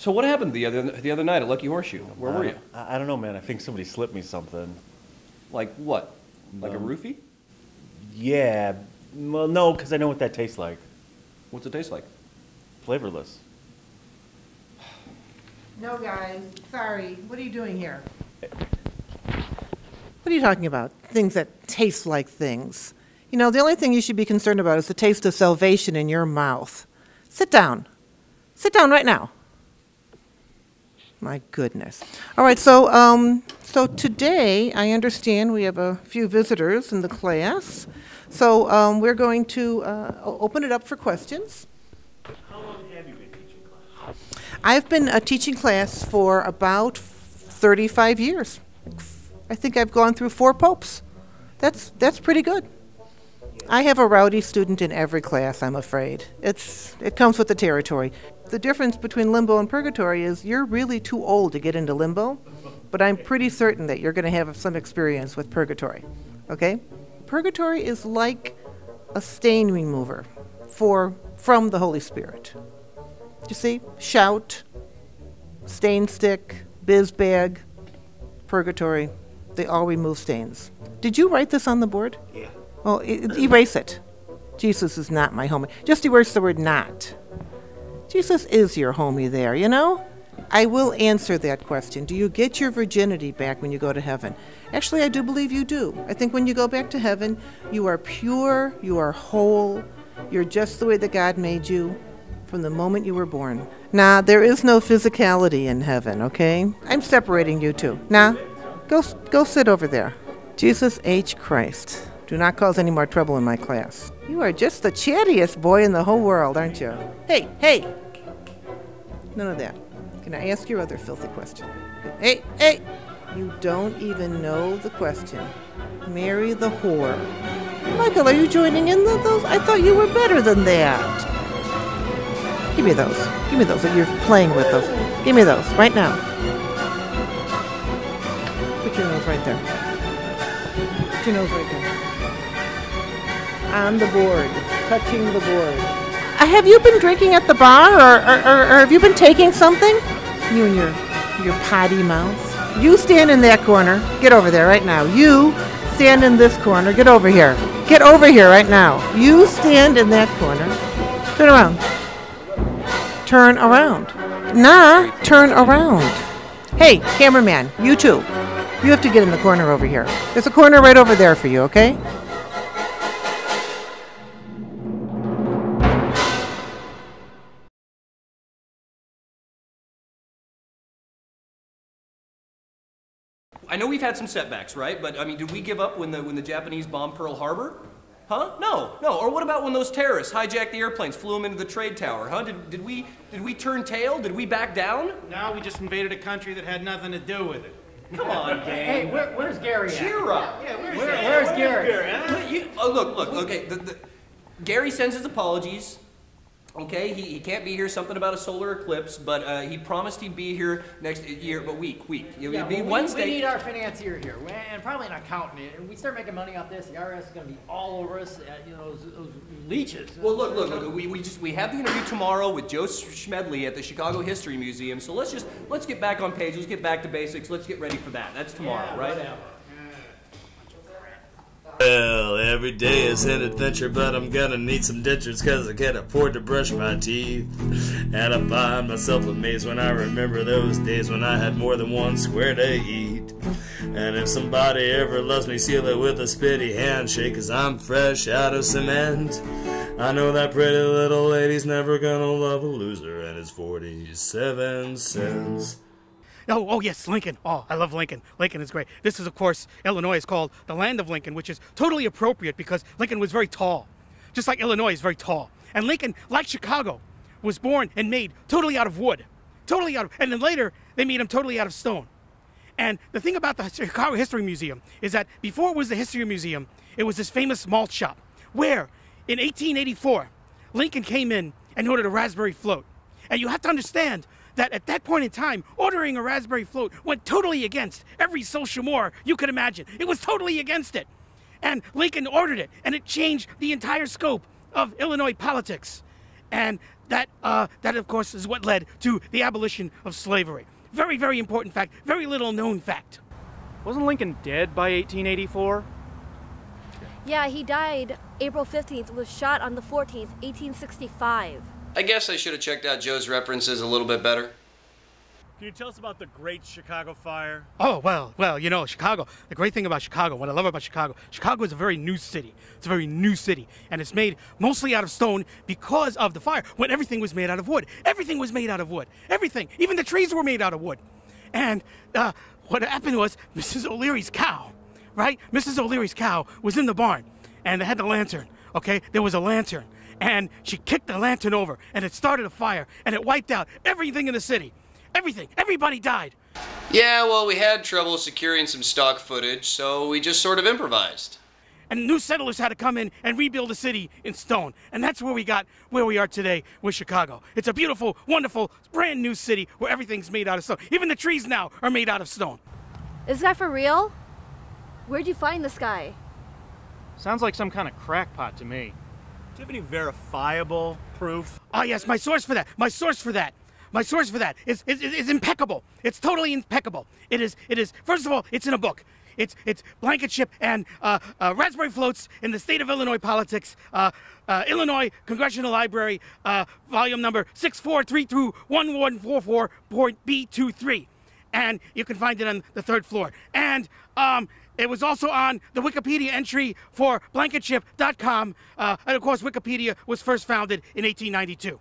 So what happened the other night at Lucky Horseshoe? Where were you? I don't know, man. I think somebody slipped me something. Like what? Like a roofie? Yeah. Well, no, because I know what that tastes like. What's it taste like? Flavorless. No, guys. Sorry. What are you doing here? What are you talking about? Things that taste like things. You know, the only thing you should be concerned about is the taste of salvation in your mouth. Sit down. Sit down right now. My goodness. All right, so today I understand we have a few visitors in the class. So we're going to open it up for questions. How long have you been teaching class? I've been teaching class for about 35 years. I think I've gone through 4 popes. That's pretty good. I have a rowdy student in every class, I'm afraid. It comes with the territory. The difference between limbo and purgatory is you're really too old to get into limbo, but I'm pretty certain that you're going to have some experience with purgatory, okay? Purgatory is like a stain remover from the Holy Spirit. You see? Shout, stain stick, biz bag, purgatory, they all remove stains. Did you write this on the board? Yeah. Well, erase it. Jesus is not my homie. Just erase the word not. Jesus is your homie there, you know? I will answer that question. Do you get your virginity back when you go to heaven? Actually, I do believe you do. I think when you go back to heaven, you are pure, you are whole, you're just the way that God made you from the moment you were born. Nah, there is no physicality in heaven, okay? I'm separating you two. Nah, go sit over there. Jesus H. Christ. Do not cause any more trouble in my class. You are just the chattiest boy in the whole world, aren't you? Hey, hey! None of that. Can I ask your other filthy question? Hey, hey! You don't even know the question. Marry the whore. Michael, are you joining in those? I thought you were better than that. Give me those. Give me those. You're playing with those. Give me those right now. Put your nose right there. Put your nose right there. On the board, touching the board. Have you been drinking at the bar, or have you been taking something? You and your potty mouth. You stand in that corner. Get over there right now. You stand in this corner. Get over here. Get over here right now. You stand in that corner. Turn around. Turn around. Nah, turn around. Hey, cameraman, you too. You have to get in the corner over here. There's a corner right over there for you, okay? I know we've had some setbacks, right? But I mean, did we give up when the Japanese bombed Pearl Harbor? Huh? No. Or what about when those terrorists hijacked the airplanes, flew them into the trade tower? Huh? Did we turn tail? Did we back down? No, we just invaded a country that had nothing to do with it. Come on, gang. Hey, where's Gary at? Cheer up. Yeah, Where's Gary? Look. Okay, Gary sends his apologies. Okay, he can't be here. Something about a solar eclipse, but he promised he'd be here next year. But week. It'll be Wednesday. We need our financier here, and probably an accountant. And we start making money off this, the IRS is going to be all over us. You know, those leeches. Well, look. We have the interview tomorrow with JOE SCHMEDLEY at the Chicago History Museum. So let's get back on page. Let's get back to basics. Let's get ready for that. That's tomorrow, right? Whatever. Well, every day is an adventure, but I'm gonna need some dentures cause I can't afford to brush my teeth. And I find myself amazed when I remember those days when I had more than one square to eat. And if somebody ever loves me, seal it with a spitty handshake, cause I'm fresh out of cement. I know that pretty little lady's never gonna love a loser, and it's 47 cents. Oh, yes, Lincoln. Oh, I love Lincoln. Lincoln is great. This is, of course, Illinois is called the land of Lincoln, which is totally appropriate because Lincoln was very tall, just like Illinois is very tall. And Lincoln, like Chicago, was born and made totally out of wood, and then later they made him totally out of stone. And the thing about the Chicago History Museum is that before it was the History Museum, it was this famous malt shop where in 1884, Lincoln came in and ordered a raspberry float. And you have to understand that at that point in time, ordering a raspberry float went totally against every social mores you could imagine. It was totally against it. And Lincoln ordered it, and it changed the entire scope of Illinois politics. And that of course is what led to the abolition of slavery. Very, very important fact, very little known fact. Wasn't Lincoln dead by 1884? Yeah, he died April 15th, was shot on the 14th, 1865. I guess I should have checked out Joe's references a little bit better. Can you tell us about the Great Chicago Fire? Oh, well, you know, Chicago, the great thing about Chicago, what I love about Chicago is a very new city. It's a very new city, and it's made mostly out of stone because of the fire, when everything was made out of wood. Everything was made out of wood. Everything. Even the trees were made out of wood. And what happened was Mrs. O'Leary's cow, right? Mrs. O'Leary's cow was in the barn, and they had the lantern, okay? There was a lantern, and she kicked the lantern over, and it started a fire, and it wiped out everything in the city. Everything. Everybody died. Yeah, well, we had trouble securing some stock footage, so we just sort of improvised. And new settlers had to come in and rebuild the city in stone. And that's where we got where we are today with Chicago. It's a beautiful, wonderful, brand new city where everything's made out of stone. Even the trees now are made out of stone. Is this guy for real? Where'd you find this guy? Sounds like some kind of crackpot to me. Do you have any verifiable proof? Oh, yes, my source for that is impeccable. It's totally impeccable. It is, first of all, it's in a book. It's Blanket Ship and Raspberry Floats in the State of Illinois Politics, Illinois Congressional Library, volume number 64321144.B23. And you can find it on the 3rd floor. And it was also on the Wikipedia entry for blanketship.com. And of course, Wikipedia was first founded in 1892.